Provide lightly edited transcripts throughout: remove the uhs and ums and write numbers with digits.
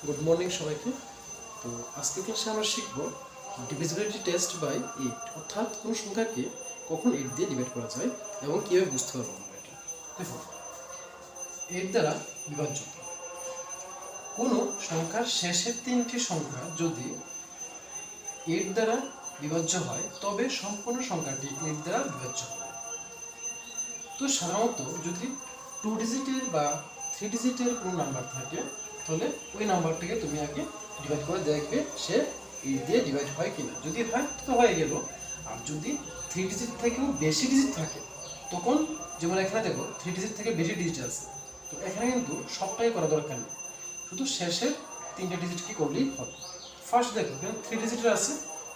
Good morning সবাইকে। তো আজকে ক্লাসে আমরা শিখব ডিভিজিবিলিটি টেস্ট বাই 8, অর্থাৎ কোনো সংখ্যাকে কখন 8 দিয়ে ডিভাইড করা যায় এবং কীভাবে বুঝতে পারবো আমরা এটা। দেখো, 8 দ্বারা বিভাজ্য কোনো সংখ্যার শেষের তিনটি সংখ্যা যদি 8 দ্বারা বিভাজ্য হয় তবে সম্পূর্ণ সংখ্যাটি 8 দ্বারা বিভাজ্য হবে। তো সাধারণত যদি 2 ডিজিটের বা 3 ডিজিটের কোনো নাম্বার থাকে তাহলে ওই নাম্বারটাকে তুমি আগে ডিভাইড করে দেখবে সে 8 দিয়ে ডিভাইড হয় কিনা। যদি হয় তো হয়ে গেল। আর যদি 3 ডিজিট থেকেও বেশি ডিজিট থাকে তখন, যেমন এখানে দেখো 3 ডিজিট থেকে বেশি ডিজিট আছে, তো এখানে কিন্তু সবটাই করা দরকার নেই, শুধু শেষের 3টে ডিজিট কি করলেই হবে। ফার্স্ট দেখো এখানে 3 ডিজিটের আছে,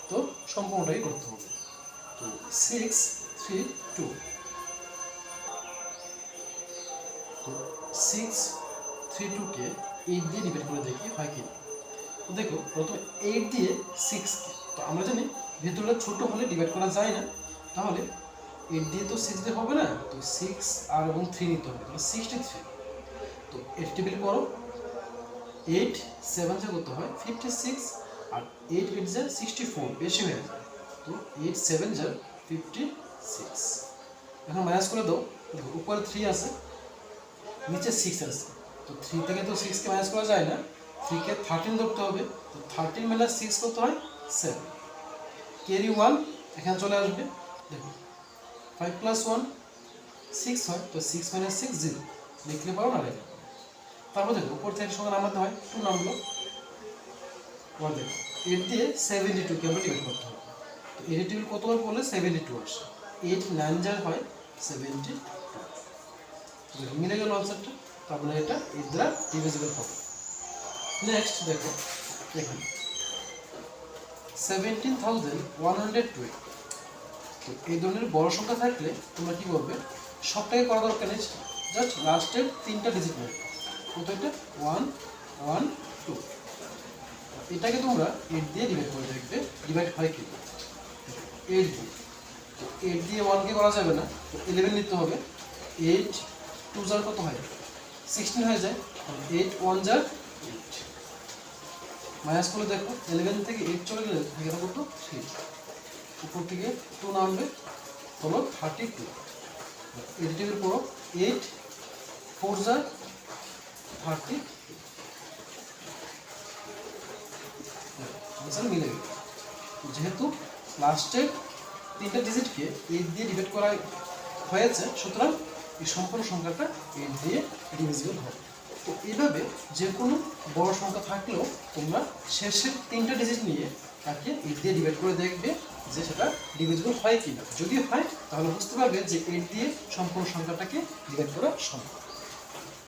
তো সম্পূর্ণটাই করতে হবে। তো 6 3 2, তো 6 3 2কে 8 দিয়ে ডিভাইড করে দেখি হয় কি। তো দেখো প্রথমে 8 দিয়ে 6কে, তো আমরা জানি ভেতরটা ছোট হলে ডিভাইড করা যায় না, তাহলে 8 দিয়ে তো 6 দিয়ে হবে না, তো 6 আর এবং 3 নিতে হবে, তাহলে 63। তো 8 টেবিল করো, 8 7 যা করতে হয় 56, আর 8 8 যা 64, বেশি হয়ে যায়, তো 8 7 যা 56। এখন মাইনাস করে দাও, দেখো উপরে 3 আছে নিচে 6 আছে, তো 3 থেকে তো 6কে মাইনাস করা যায় না, 3কে 13 ধরতে হবে, তো 13 মাইনাস 6 কত হয় 7, ক্যারি 1 এখানে চলে আসবে। দেখো 5 প্লাস 1 6 হয়, তো 6 মাইনাস 6 0, লিখলে পারো না লেখা। তারপর দেখো উপর থেকে সংখ্যা নামাতে হয়, 2 নামলো। এবার দেখো 8 দিয়ে 72কে আমরা ডিভাইড করতে হবে, তো 82 কতবার পড়লে 72 আসে, 8 9 যার হয় 72, মিলে গেল আনসারটা। তার মানে এটা 8 দ্বারা ডিভিজিবল হবে। নেক্সট দেখো এখানে 17,120, তো এই ধরনের বড় সংখ্যা থাকলে তোমরা কি করবে, সবটাকে করা দরকার নেই, জাস্ট লাস্টের 3টা ডিজিট নেবে। কত এটা 1 1 2, এটাকে তোমরা 8 দিয়ে ডিভাইড করে দেখবে ডিভাইড হয় কি। 8 দিয়ে, তো 8 দিয়ে 1কে করা যাবে না, তো 11 নিতে হবে। 8 2 যার কত হয় 16 হয়ে যায়, 8 1 যার 8, মাইনাস করে দেখো 11 থেকে 8 চলে গেলে থাকে কত 3, উপর থেকে 2 নামবে হলো 32, 82 এর পর 8 4 যার 30, আনসার মিলে গেল। যেহেতু লাস্টের 3টা ডিজিটকে 8 দিয়ে ডিভাইড করা হয়েছে, সুতরাং এই সম্পূর্ণ সংখ্যাটা 8 দিয়ে ডিভিজিবল হবে। তো এইভাবে যে কোনো বড় সংখ্যা থাকলেও তোমরা শেষের 3টা ডিজিট নিয়ে তাকে 8 দিয়ে ডিভাইড করে দেখবে যে সেটা ডিভিজিবল হয় কিনা। যদি হয় তাহলে বুঝতে পারবে যে 8 দিয়ে সম্পূর্ণ সংখ্যাটাকে ডিভাইড করা সম্ভব।